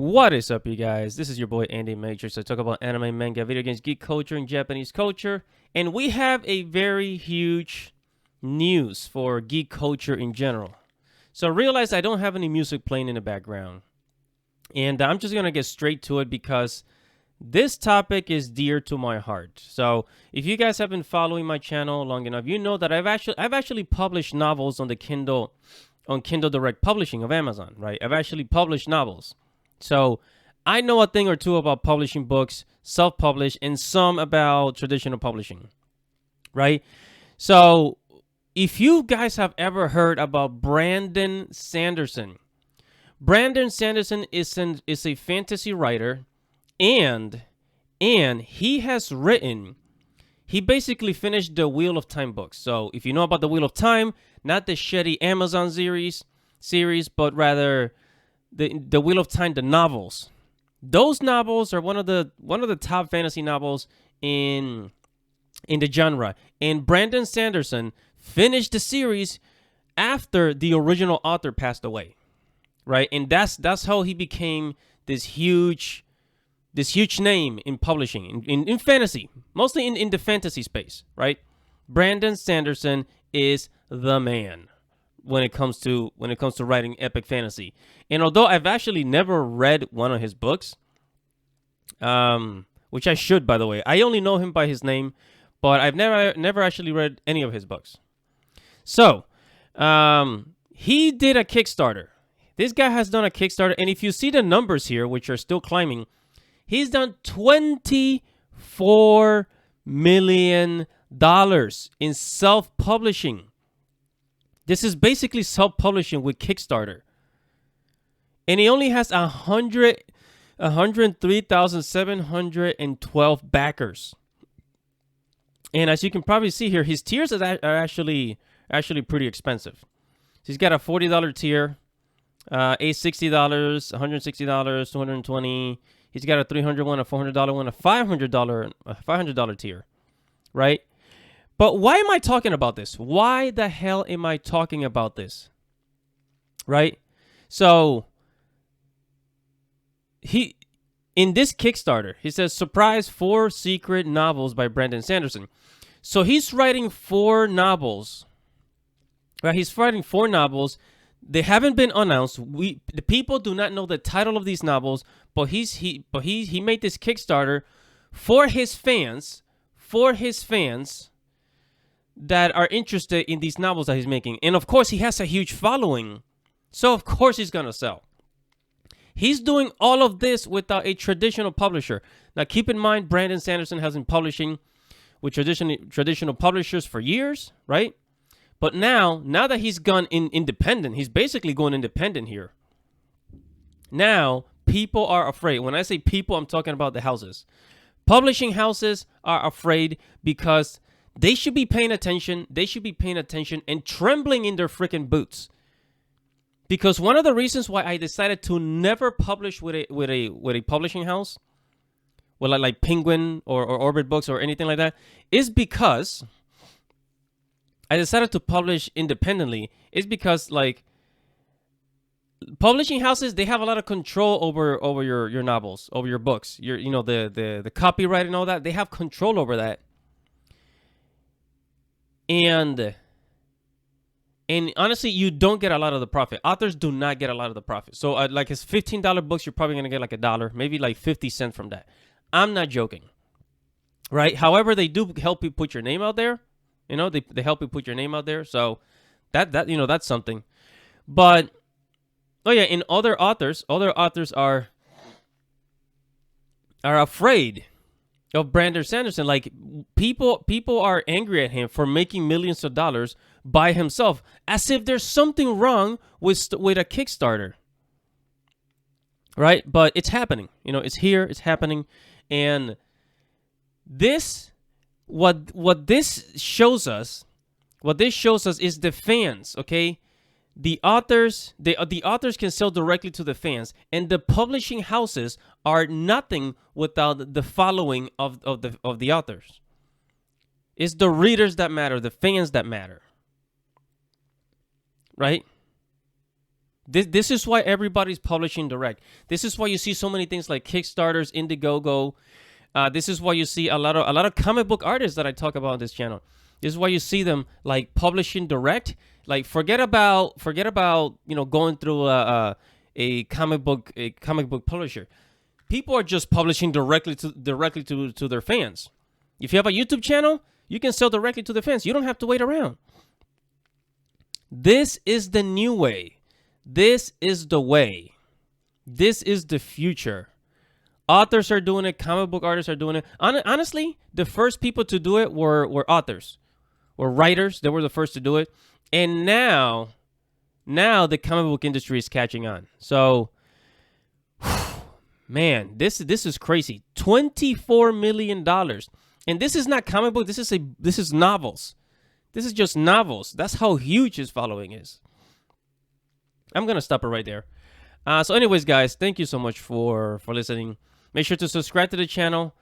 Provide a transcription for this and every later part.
What is up, you guys? This is your boy Andy Matrix. I talk about anime, manga, video games, geek culture, and Japanese culture. And we have a very huge news for geek culture in general. So realize I don't have any music playing in the background. And I'm just going to get straight to it because this topic is dear to my heart. So if you guys have been following my channel long enough, you know that I've actually published novels on the Kindle Direct Publishing of Amazon, right? I've actually published novels. So I know a thing or two about publishing books, self-published, and some about traditional publishing, right? So if you guys have ever heard about Brandon Sanderson, Brandon Sanderson is a fantasy writer, and he basically finished the Wheel of Time books. So if you know about the Wheel of Time, not the shitty Amazon series, but rather the Wheel of Time, the novels. Those novels are one of the top fantasy novels in the genre. And Brandon Sanderson finished the series after the original author passed away, right? And that's how he became this huge name in publishing, in fantasy, mostly in the fantasy space, right? Brandon Sanderson is the man when it comes to writing epic fantasy. And although I've actually never read one of his books, which I should, by the way, I only know him by his name, but I've never actually read any of his books. So, he did a Kickstarter. This guy has done a Kickstarter, and if you see the numbers here, which are still climbing, he's done $24 million in self-publishing. This is basically self-publishing with Kickstarter. And he only has 103,712 backers. And as you can probably see here, his tiers are actually pretty expensive. So he's got a $40 tier, a $60, $160, $220. He's got a $300 one, a $400 one, a $500 tier, right? But why am I talking about this? Why the hell am I talking about this? Right? So, in this Kickstarter, he says, surprise 4 secret novels by Brandon Sanderson. So he's writing 4 novels. Right? He's writing 4 novels. They haven't been announced. The people do not know the title of these novels, but he made this Kickstarter for his fans, that are interested in these novels that he's making. And of course, he has a huge following. So of course he's going to sell. He's doing all of this without a traditional publisher. Now keep in mind, Brandon Sanderson has been publishing with traditional publishers for years, right? But now that he's gone independent, he's basically going independent here. Now, people are afraid. When I say people, I'm talking about the houses. Publishing houses are afraid because they should be paying attention. They should be paying attention and trembling in their freaking boots. Because one of the reasons why I decided to never publish with a publishing house, well, like Penguin or Orbit Books or anything like that, is because I decided to publish independently. Is because like publishing houses, they have a lot of control over your novels, over your books, the copyright and all that. They have control over that. And honestly, you don't get a lot of the profit. Authors do not get a lot of the profit. So like his $15 books, you're probably going to get like $1, maybe like 50 cents from that. I'm not joking. Right? However, they do help you put your name out there. They help you put your name out there. So that's something. But oh yeah, and other authors are afraid of Brandon Sanderson. Like people are angry at him for making millions of dollars by himself, as if there's something wrong with a Kickstarter. Right? But it's happening. It's here, it's happening. And this what this shows us is the fans, okay? The authors can sell directly to the fans, and the publishing houses are nothing without the following of the authors. It's the readers that matter, the fans that matter. Right? This is why everybody's publishing direct. This is why you see so many things like Kickstarters, Indiegogo. This is why you see a lot of comic book artists that I talk about on this channel. This is why you see them like publishing direct. Like forget about going through a comic book publisher. People are just publishing directly to their fans. If you have a YouTube channel, you can sell directly to the fans. You don't have to wait around. This is the new way. This is the way. This is the future. Authors are doing it. Comic book artists are doing it. Honestly, the first people to do it were authors, or writers. They were the first to do it. And now the comic book industry is catching on. So, man, this is crazy. $24 million. And this is not comic book. This is novels. This is just novels. That's how huge his following is. I'm going to stop it right there. So anyways, guys, thank you so much for listening. Make sure to subscribe to the channel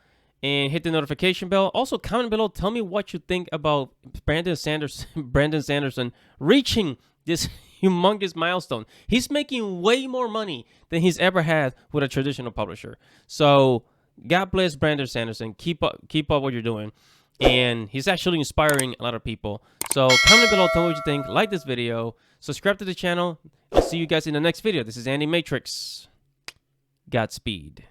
and hit the notification bell. Also, comment below. Tell me what you think about Brandon Sanderson reaching this humongous milestone. He's making way more money than he's ever had with a traditional publisher. So God bless Brandon Sanderson. Keep up what you're doing. And he's actually inspiring a lot of people. So comment below, tell me what you think. Like this video. Subscribe to the channel. I'll see you guys in the next video. This is Andy Matrix. Godspeed.